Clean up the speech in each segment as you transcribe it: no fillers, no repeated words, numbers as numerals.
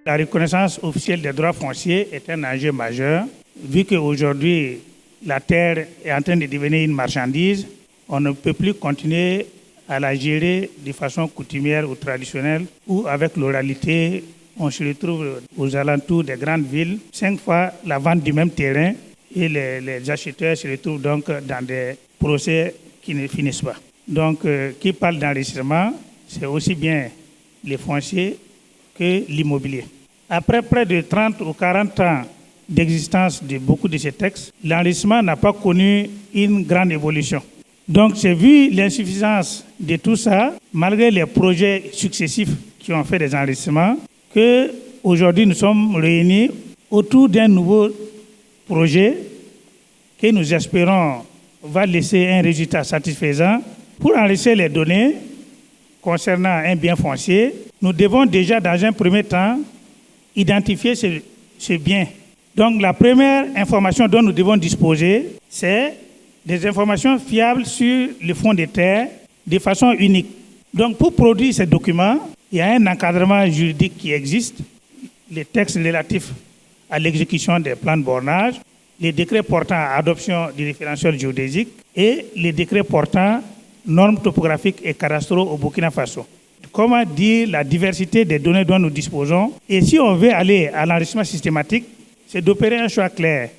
La reconnaissance officielle des droits fonciers est un enjeu majeur, vu qu'aujourd'hui, la terre est en train de devenir une marchandise. On ne peut plus continuer à la gérer de façon coutumière ou traditionnelle, ou avec l'oralité. On se retrouve aux alentours des grandes villes, 5 fois la vente du même terrain, et les acheteurs se retrouvent donc dans des procès qui ne finissent pas. Donc, qui parle d'enrichissement, c'est aussi bien les fonciers que l'immobilier. Après près de 30 ou 40 ans d'existence de beaucoup de ces textes, l'enrichissement n'a pas connu une grande évolution. Donc, c'est vu l'insuffisance de tout ça, malgré les projets successifs qui ont fait des enrichissements, qu'aujourd'hui nous sommes réunis autour d'un nouveau projet que nous espérons va laisser un résultat satisfaisant. Pour enrichir les données concernant un bien foncier, nous devons déjà, dans un premier temps, identifier ce bien. Donc, la première information dont nous devons disposer, c'est des informations fiables sur le fond des terres de façon unique. Donc, pour produire ces documents, il y a un encadrement juridique qui existe, les textes relatifs à l'exécution des plans de bornage, les décrets portant à adoption du référentiel géodésique et les décrets portant normes topographiques et cadastraux au Burkina Faso. Comment dire la diversité des données dont nous disposons? Et si on veut aller à l'enrichissement systématique, c'est d'opérer un choix clair.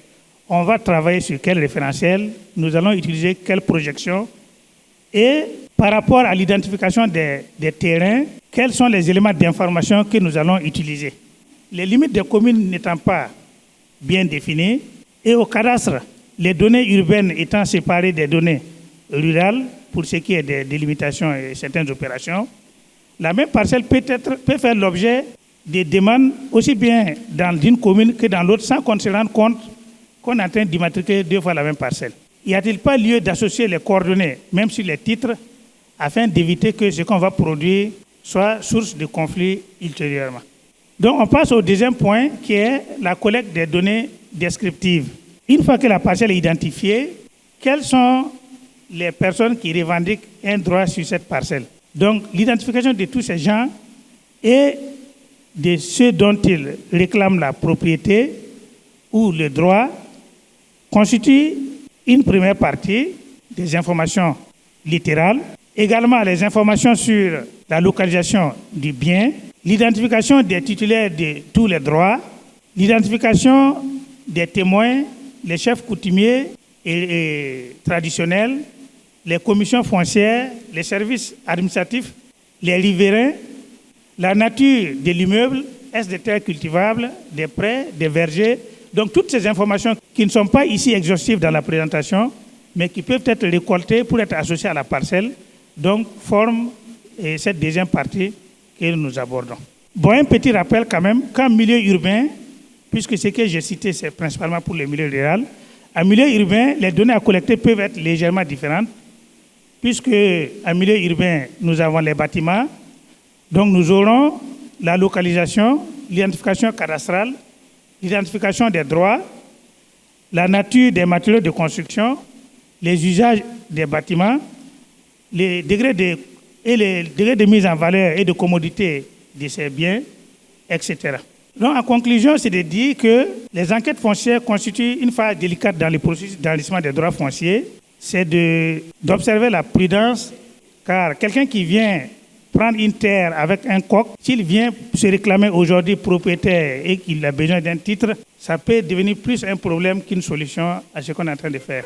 On va travailler sur quel référentiel, nous allons utiliser quelle projection, et par rapport à l'identification des terrains, quels sont les éléments d'information que nous allons utiliser. Les limites des communes n'étant pas bien définies, et au cadastre, les données urbaines étant séparées des données rurales, pour ce qui est des délimitations et certaines opérations, la même parcelle peut faire l'objet des demandes aussi bien dans une commune que dans l'autre, sans qu'on se rende compte qu'on est en train d'immatriculer 2 fois la même parcelle. Y a-t-il pas lieu d'associer les coordonnées, même sur les titres, afin d'éviter que ce qu'on va produire soit source de conflits ultérieurement? Donc on passe au deuxième point, qui est la collecte des données descriptives. Une fois que la parcelle est identifiée, quelles sont les personnes qui revendiquent un droit sur cette parcelle? Donc l'identification de tous ces gens et de ceux dont ils réclament la propriété ou le droit constitue une première partie des informations littérales. Également les informations sur la localisation du bien, l'identification des titulaires de tous les droits, l'identification des témoins, les chefs coutumiers et traditionnels, les commissions foncières, les services administratifs, les riverains, la nature de l'immeuble, est-ce des terres cultivables, des prés, des vergers. Donc toutes ces informations qui ne sont pas ici exhaustives dans la présentation, mais qui peuvent être récoltées pour être associées à la parcelle, donc forment cette deuxième partie que nous abordons. Bon, un petit rappel quand même, qu'en milieu urbain, puisque ce que j'ai cité, c'est principalement pour le milieu rural, en milieu urbain, les données à collecter peuvent être légèrement différentes, puisque en milieu urbain, nous avons les bâtiments, donc nous aurons la localisation, l'identification cadastrale, l'identification des droits, la nature des matériaux de construction, les usages des bâtiments, les degrés de mise en valeur et de commodité de ces biens, etc. Donc, en conclusion, c'est de dire que les enquêtes foncières constituent une phase délicate dans le processus d'enrichissement des droits fonciers. C'est d'observer la prudence, car quelqu'un qui vient prendre une terre avec un coq, s'il vient se réclamer aujourd'hui propriétaire et qu'il a besoin d'un titre, ça peut devenir plus un problème qu'une solution à ce qu'on est en train de faire.